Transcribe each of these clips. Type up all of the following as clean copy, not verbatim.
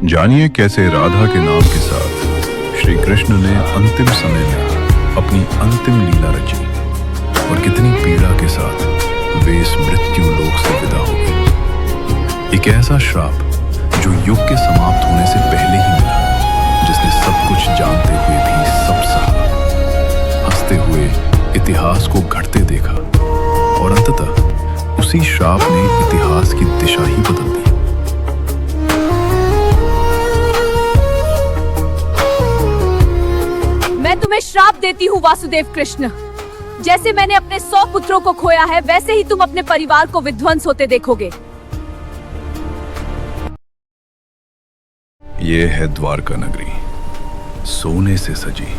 जानिए कैसे राधा के नाम के साथ श्री कृष्ण ने अंतिम समय में अपनी अंतिम लीला रची और कितनी पीड़ा के साथ वे इस मृत्यु लोक से विदा हो गए। एक ऐसा श्राप जो युग के समाप्त होने से पहले ही मिला, जिसने सब कुछ जानते हुए भी सब सहा, हंसते हुए इतिहास को घटते देखा और अंततः उसी श्राप ने इतिहास की दिशा ही बदल दी। मैं तुम्हें श्राप देती हूँ वासुदेव कृष्ण। जैसे मैंने अपने 100 पुत्रों को खोया है, वैसे ही तुम अपने परिवार को विध्वंस होते देखोगे। ये है द्वारका नगरी, सोने से सजी,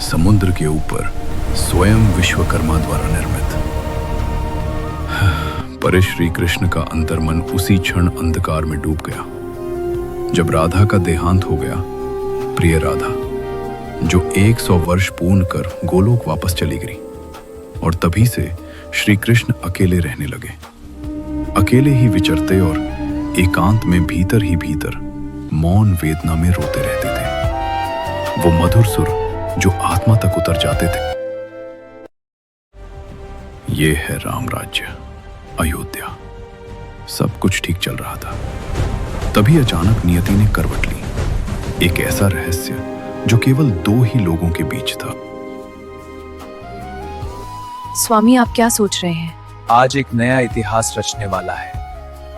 समुद्र के ऊपर स्वयं विश्वकर्मा द्वारा निर्मित। पर श्री कृष्ण का अंतर्मन उसी क्षण अंधकार में डूब गया जब राधा का देहांत हो गया। प्रिय राधा, जो 100 वर्ष पूर्ण कर गोलोक वापस चली गई, और तभी से श्री कृष्ण अकेले रहने लगे, अकेले ही विचरते और एकांत में भीतर ही भीतर मौन वेदना में रोते रहते थे। वो मधुर सुर जो आत्मा तक उतर जाते थे। ये है राम राज्य, अयोध्या। सब कुछ ठीक चल रहा था, तभी अचानक नियति ने करवट ली। एक ऐसा रहस्य जो केवल 2 ही लोगों के बीच था। स्वामी, आप क्या सोच रहे हैं? आज एक नया इतिहास रचने वाला है।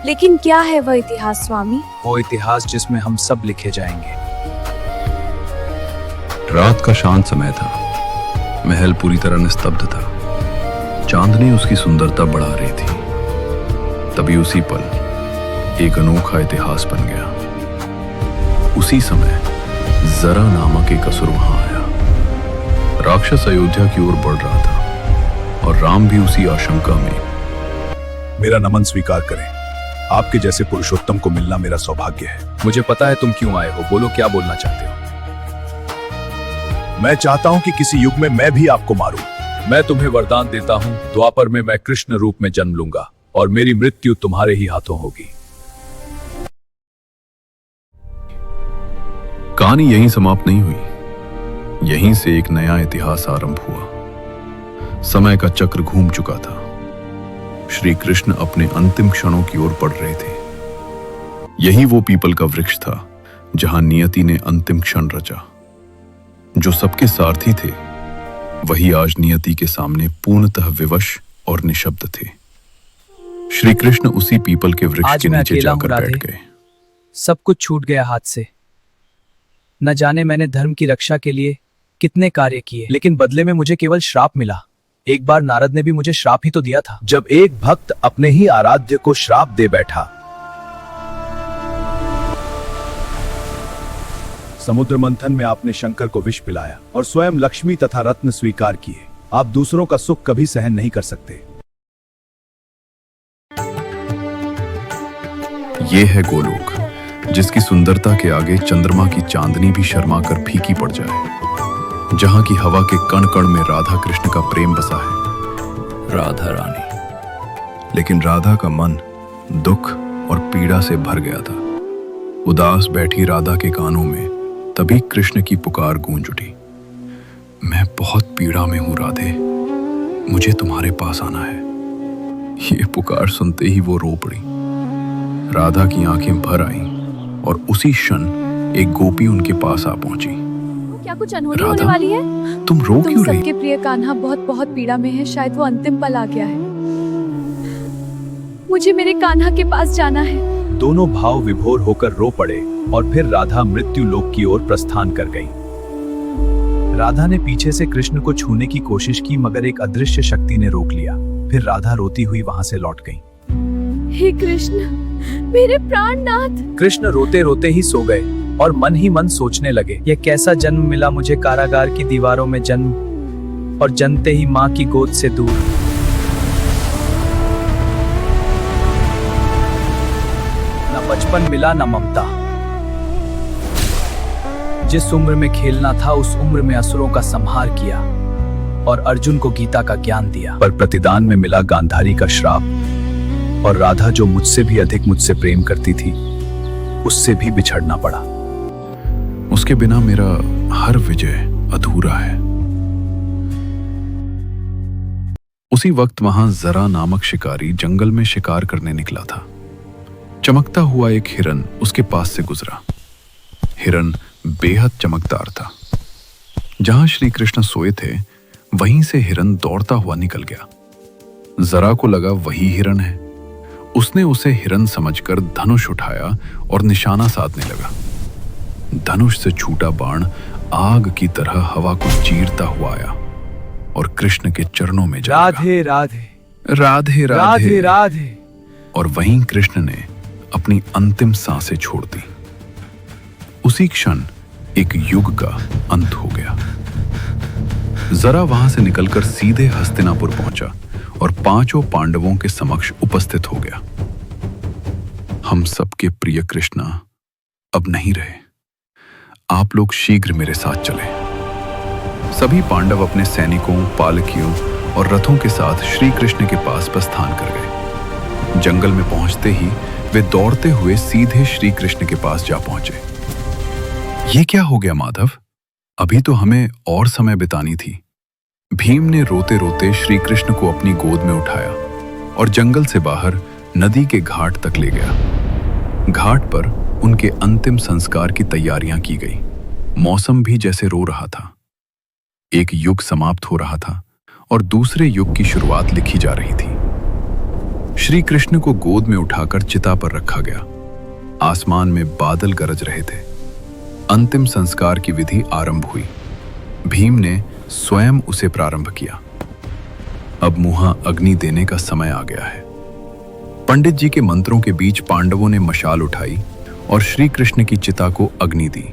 लेकिन क्या है वह इतिहास स्वामी? वो इतिहास जिसमें हम सब लिखे जाएंगे। रात का शांत समय था, महल पूरी तरह निस्तब्ध था, चांदनी उसकी सुंदरता बढ़ा रही थी। तभी उसी पल एक अनोखा इतिहास बन गया। उसी समय जरा नामक एक असुर वहां आया। राक्षस अयोध्या की ओर बढ़ रहा था और राम भी उसी आशंका में। मेरा नमन स्वीकार करें, आपके जैसे पुरुषोत्तम को मिलना मेरा सौभाग्य है। मुझे पता है तुम क्यों आए हो, बोलो क्या बोलना चाहते हो। मैं चाहता हूं कि किसी युग में मैं भी आपको मारूं। मैं तुम्हें वरदान देता हूं, द्वापर में मैं कृष्ण रूप में जन्म लूंगा और मेरी मृत्यु तुम्हारे ही हाथों होगी। कहानी यहीं समाप्त नहीं हुई। यहीं से एक नया इतिहास आरंभ हुआ। समय का चक्र घूम चुका था। श्री कृष्ण अपने अंतिम क्षणों की ओर बढ़ रहे थे। यही वो पीपल का वृक्ष था जहां नियति ने अंतिम क्षण रचा। जो सबके सारथी थे, वही आज नियति के सामने पूर्णतः विवश और निशब्द थे। श्री कृष्ण उसी पीपल के वृक्ष के नीचे जाकर बैठ गए। सब कुछ छूट गया हाथ से। न जाने मैंने धर्म की रक्षा के लिए कितने कार्य किए, लेकिन बदले में मुझे केवल श्राप मिला। एक बार नारद ने भी मुझे श्राप ही तो दिया था। जब एक भक्त अपने ही आराध्य को श्राप दे बैठा, समुद्र मंथन में आपने शंकर को विष पिलाया और स्वयं लक्ष्मी तथा रत्न स्वीकार किए। आप दूसरों का सुख कभी सहन नहीं कर सकते। ये है गोलोक, जिसकी सुंदरता के आगे चंद्रमा की चांदनी भी शर्मा कर फीकी पड़ जाए, जहां की हवा के कण कण में राधा कृष्ण का प्रेम बसा है। राधा रानी। लेकिन राधा का मन दुख और पीड़ा से भर गया था। उदास बैठी राधा के कानों में तभी कृष्ण की पुकार गूंज उठी। मैं बहुत पीड़ा में हूं राधे, मुझे तुम्हारे पास आना है। ये पुकार सुनते ही वो रो पड़ी। राधा की आंखें भर आईं और उसी क्षण एक गोपी उनके पास आ पहुंची। क्या कुछ अनहोनी होने वाली है? तुम रो क्यों रही? सबके प्रिय कान्हा बहुत बहुत पीड़ा में है। शायद वो अंतिम पल आ गया है। मुझे मेरे कान्हा के पास जाना है। दोनों भाव विभोर होकर रो पड़े और फिर राधा मृत्यु लोक की ओर प्रस्थान कर गई। राधा ने पीछे से कृष्ण को छूने की कोशिश की, मगर एक अदृश्य शक्ति ने रोक लिया। फिर राधा रोती हुई वहां से लौट गई। हे कृष्ण, मेरे प्राणनाथ। कृष्ण रोते रोते ही सो गए और मन ही मन सोचने लगे, यह कैसा जन्म मिला मुझे, कारागार की दीवारों में जन्म और जनते ही माँ की गोद से दूर। न बचपन मिला न ममता। जिस उम्र में खेलना था उस उम्र में असुरों का संहार किया और अर्जुन को गीता का ज्ञान दिया। पर प्रतिदान में मिला गांधारी का श्राप और राधा जो मुझसे भी अधिक मुझसे प्रेम करती थी, उससे भी बिछड़ना पड़ा। उसके बिना मेरा हर विजय अधूरा है। उसी वक्त वहां जरा नामक शिकारी जंगल में शिकार करने निकला था। चमकता हुआ एक हिरन उसके पास से गुजरा। हिरन बेहद चमकदार था। जहां श्री कृष्ण सोए थे वहीं से हिरन दौड़ता हुआ निकल गया। जरा को लगा वही हिरन है। उसने उसे हिरन समझकर धनुष उठाया और निशाना साधने लगा। धनुष से छूटा बाण आग की तरह हवा को चीरता हुआ आया और कृष्ण के चरणों में जा लगा। राधे राधे राधे राधे राधे। राधे। और वहीं कृष्ण ने अपनी अंतिम सांसें छोड़ दी। उसी क्षण एक युग का अंत हो गया। जरा वहां से निकलकर सीधे हस्तिनापुर पहुंचा और पांचों पांडवों के समक्ष उपस्थित हो गया। हम सबके प्रिय कृष्णा अब नहीं रहे। आप लोग शीघ्र मेरे साथ चले। सभी पांडव अपने सैनिकों, पालकियों और रथों के साथ श्री कृष्ण के पास प्रस्थान कर गए। जंगल में पहुंचते ही वे दौड़ते हुए सीधे श्री कृष्ण के पास जा पहुंचे। ये क्या हो गया माधव? अभी तो हमें और समय बितानी थी। भीम ने रोते रोते श्री कृष्ण को अपनी गोद में उठाया और जंगल से बाहर नदी के घाट तक ले गया। घाट पर उनके अंतिम संस्कार की तैयारियां की गई। मौसम भी जैसे रो रहा था। एक युग समाप्त हो रहा था और दूसरे युग की शुरुआत लिखी जा रही थी। श्री कृष्ण को गोद में उठाकर चिता पर रखा गया। आसमान में बादल गरज रहे थे। अंतिम संस्कार की विधि आरंभ हुई। भीम ने स्वयं उसे प्रारंभ किया। अब मुहां अग्नि देने का समय आ गया है। पंडित जी के मंत्रों के बीच पांडवों ने मशाल उठाई और श्री कृष्ण की चिता को अग्नि दी।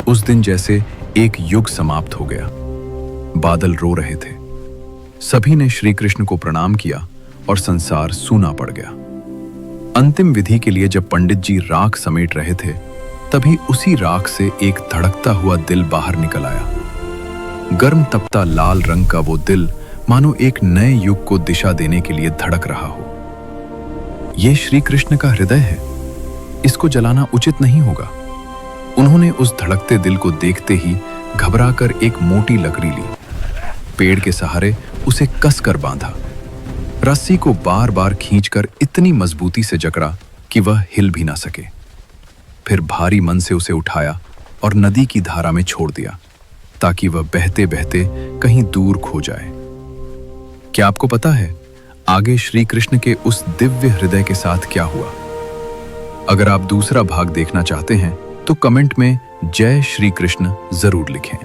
उस दिन जैसे एक युग समाप्त हो गया। बादल रो रहे थे। सभी ने श्री कृष्ण को प्रणाम किया और संसार सूना पड़ गया। अंतिम विधि के लिए जब पंडित जी राख समेट रहे थे तभी उसी राख से एक धड़कता हुआ दिल बाहर निकल आया। गर्म तपता लाल रंग का वो दिल मानो एक नए युग को दिशा देने के लिए धड़क रहा हो। ये श्री कृष्ण का हृदय है। इसको जलाना उचित नहीं होगा। उन्होंने उस धड़कते दिल को देखते ही घबराकर एक मोटी लकड़ी ली। पेड़ के सहारे उसे कसकर बांधा। रस्सी को बार बार खींचकर इतनी मजबूती से जकड़ा कि वह हिल भी ना सके। फिर भारी मन से उसे उठाया और नदी की धारा में छोड़ दिया ताकि वह बहते बहते कहीं दूर खो जाए। क्या आपको पता है आगे श्री कृष्ण के उस दिव्य हृदय के साथ क्या हुआ? अगर आप दूसरा भाग देखना चाहते हैं तो कमेंट में जय श्री कृष्ण जरूर लिखें।